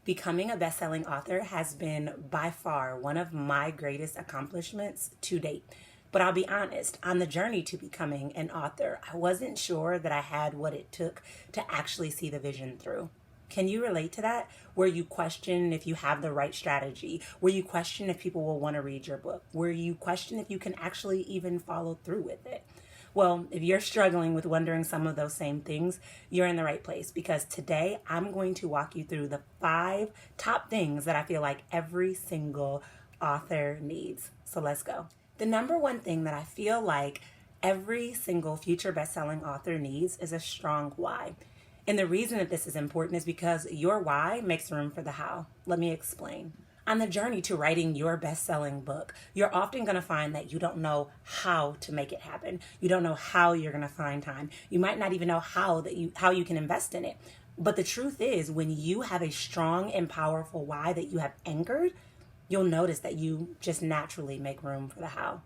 Becoming a best-selling author has been by far one of my greatest accomplishments to date. But I'll be honest, on the journey to becoming an author, I wasn't sure that I had what it took to actually see the vision through. Can you relate to that? Where you question if you have the right strategy, where you question if people will want to read your book, where you question if you can actually even follow through with it. Well, if you're struggling with wondering some of those same things, you're in the right place, because today I'm going to walk you through the 5 top things that I feel like every single author needs. So let's go. The number one thing that I feel like every single future best-selling author needs is a strong why. And the reason that this is important is because your why makes room for the how. Let me explain. On the journey to writing your best-selling book, you're often going to find that you don't know how to make it happen. You don't know how you're going to find time. You might not even know how you can invest in it. But the truth is, when you have a strong and powerful why that you have anchored, you'll notice that you just naturally make room for the how.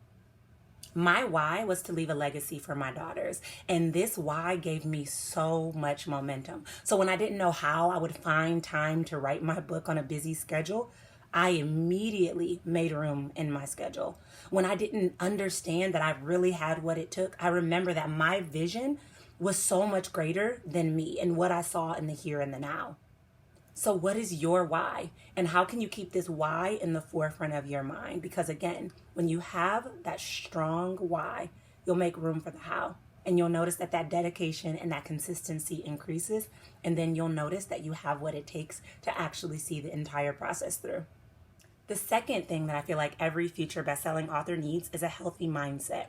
My why was to leave a legacy for my daughters, and this why gave me so much momentum. So when I didn't know how I would find time to write my book on a busy schedule, I immediately made room in my schedule. When I didn't understand that I really had what it took, I remember that my vision was so much greater than me and what I saw in the here and the now. So what is your why? And how can you keep this why in the forefront of your mind? Because again, when you have that strong why, you'll make room for the how. And you'll notice that that dedication and that consistency increases. And then you'll notice that you have what it takes to actually see the entire process through. The second thing that I feel like every future best-selling author needs is a healthy mindset.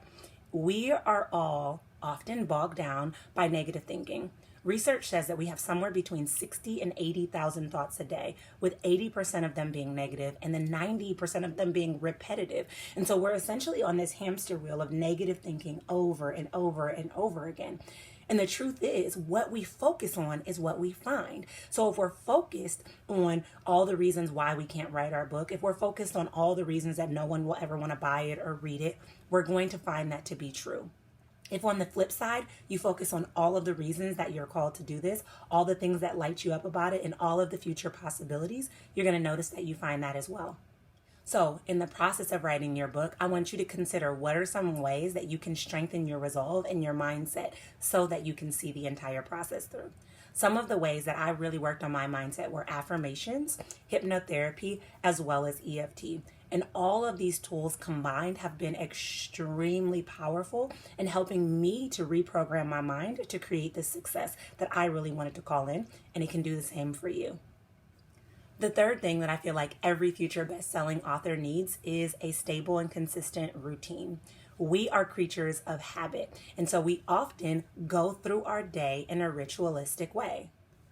We are all often bogged down by negative thinking. Research says that we have somewhere between 60 and 80,000 thoughts a day, with 80% of them being negative and then 90% of them being repetitive. And so we're essentially on this hamster wheel of negative thinking over and over and over again. And the truth is, what we focus on is what we find. So if we're focused on all the reasons why we can't write our book, if we're focused on all the reasons that no one will ever want to buy it or read it, we're going to find that to be true. If on the flip side, you focus on all of the reasons that you're called to do this, all the things that light you up about it, and all of the future possibilities, you're going to notice that you find that as well. So in the process of writing your book, I want you to consider what are some ways that you can strengthen your resolve and your mindset so that you can see the entire process through. Some of the ways that I really worked on my mindset were affirmations, hypnotherapy, as well as EFT. And all of these tools combined have been extremely powerful in helping me to reprogram my mind to create the success that I really wanted to call in, and it can do the same for you. The third thing that I feel like every future best-selling author needs is a stable and consistent routine. We are creatures of habit, and so we often go through our day in a ritualistic way.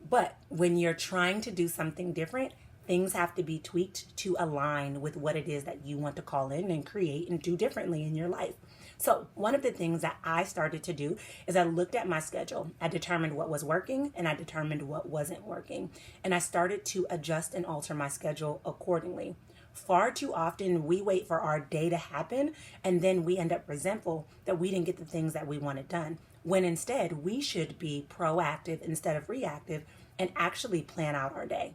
But when you're trying to do something different, things have to be tweaked to align with what it is that you want to call in and create and do differently in your life. So one of the things that I started to do is I looked at my schedule. I determined what was working and I determined what wasn't working. And I started to adjust and alter my schedule accordingly. Far too often we wait for our day to happen and then we end up resentful that we didn't get the things that we wanted done, when instead we should be proactive instead of reactive and actually plan out our day.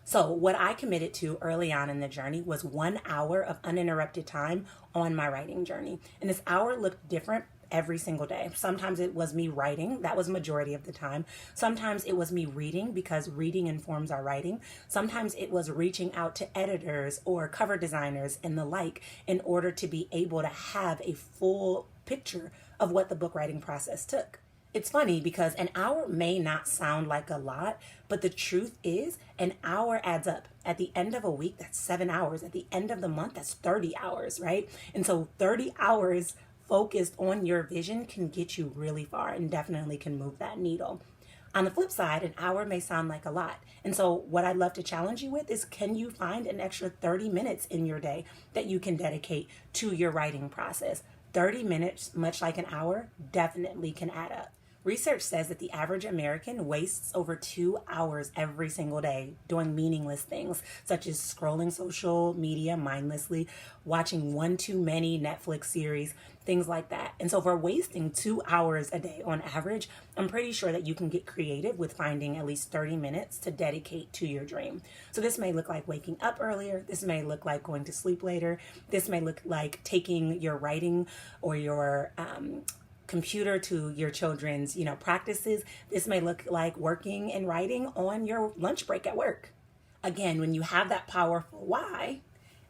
So what I committed to early on in the journey was 1 hour of uninterrupted time on my writing journey. And this hour looked different every single day. Sometimes it was me writing. That was majority of the time. Sometimes it was me reading, because reading informs our writing. Sometimes it was reaching out to editors or cover designers and the like in order to be able to have a full picture of what the book writing process took. It's funny because an hour may not sound like a lot, but the truth is an hour adds up. At the end of a week, that's 7 hours. At the end of the month, that's 30 hours, right? And so 30 hours focused on your vision can get you really far and definitely can move that needle. On the flip side, an hour may sound like a lot. And so what I'd love to challenge you with is, can you find an extra 30 minutes in your day that you can dedicate to your writing process? 30 minutes, much like an hour, definitely can add up. Research says that the average American wastes over 2 hours every single day doing meaningless things, such as scrolling social media mindlessly, watching one too many Netflix series, things like that. And so if we're wasting 2 hours a day on average, I'm pretty sure that you can get creative with finding at least 30 minutes to dedicate to your dream. So this may look like waking up earlier. This may look like going to sleep later. This may look like taking your writing or your computer to your children's, practices. This may look like working and writing on your lunch break at work. Again, when you have that powerful why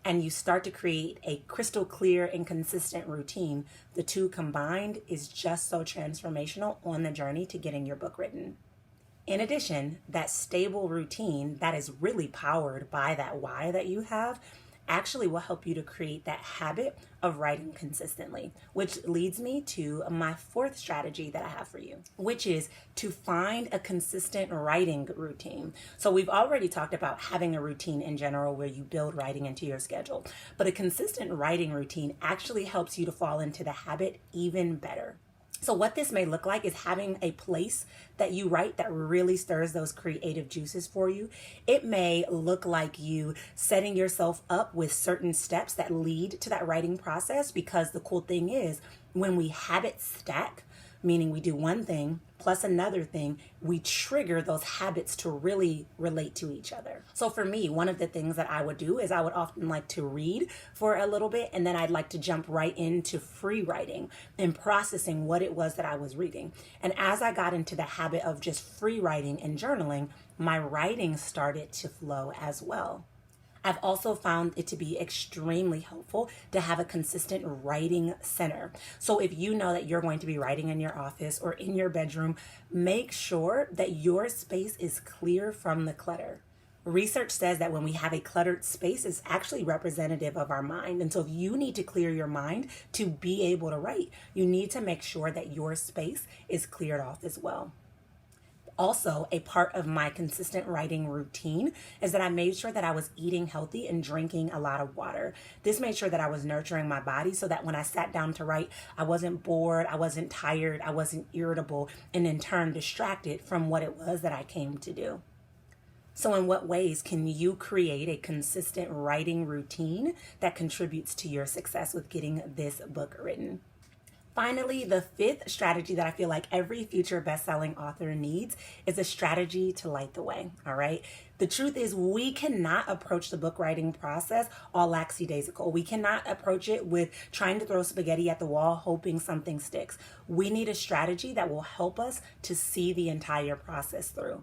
and you start to create a crystal clear and consistent routine, the two combined is just so transformational on the journey to getting your book written. In addition, that stable routine that is really powered by that why that you have actually will help you to create that habit of writing consistently, which leads me to my fourth strategy that I have for you, which is to find a consistent writing routine. So we've already talked about having a routine in general where you build writing into your schedule, but a consistent writing routine actually helps you to fall into the habit even better. So what this may look like is having a place that you write that really stirs those creative juices for you. It may look like you setting yourself up with certain steps that lead to that writing process, because the cool thing is when we habit stack, meaning we do one thing plus another thing, we trigger those habits to really relate to each other. So for me, one of the things that I would do is I would often like to read for a little bit, and then I'd like to jump right into free writing and processing what it was that I was reading. And as I got into the habit of just free writing and journaling, my writing started to flow as well. I've also found it to be extremely helpful to have a consistent writing center. So if you know that you're going to be writing in your office or in your bedroom, make sure that your space is clear from the clutter. Research says that when we have a cluttered space, it's actually representative of our mind. And so if you need to clear your mind to be able to write, you need to make sure that your space is cleared off as well. Also, a part of my consistent writing routine is that I made sure that I was eating healthy and drinking a lot of water. This made sure that I was nurturing my body so that when I sat down to write, I wasn't bored, I wasn't tired, I wasn't irritable, and in turn distracted from what it was that I came to do. So in what ways can you create a consistent writing routine that contributes to your success with getting this book written? Finally, the fifth strategy that I feel like every future best-selling author needs is a strategy to light the way, all right? The truth is we cannot approach the book writing process all lackadaisical. We cannot approach it with trying to throw spaghetti at the wall, hoping something sticks. We need a strategy that will help us to see the entire process through.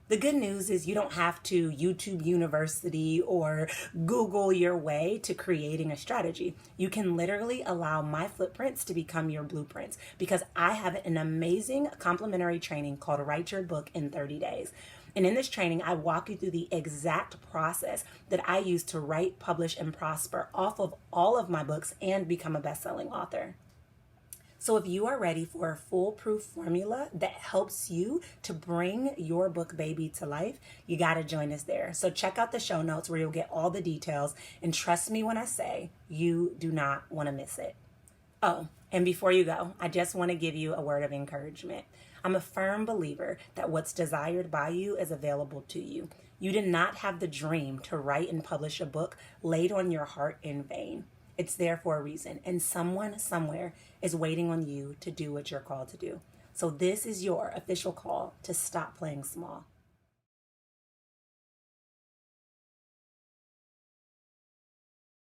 The good news is you don't have to YouTube University or Google your way to creating a strategy. You can literally allow my footprints to become your blueprints, because I have an amazing complimentary training called Write Your Book in 30 Days. And in this training, I walk you through the exact process that I use to write, publish, and prosper off of all of my books and become a best-selling author. So if you are ready for a foolproof formula that helps you to bring your book baby to life, you got to join us there. So check out the show notes where you'll get all the details. And trust me when I say you do not want to miss it. Oh, and before you go, I just want to give you a word of encouragement. I'm a firm believer that what's desired by you is available to you. You did not have the dream to write and publish a book laid on your heart in vain. It's there for a reason, and someone somewhere is waiting on you to do what you're called to do. So this is your official call to stop playing small.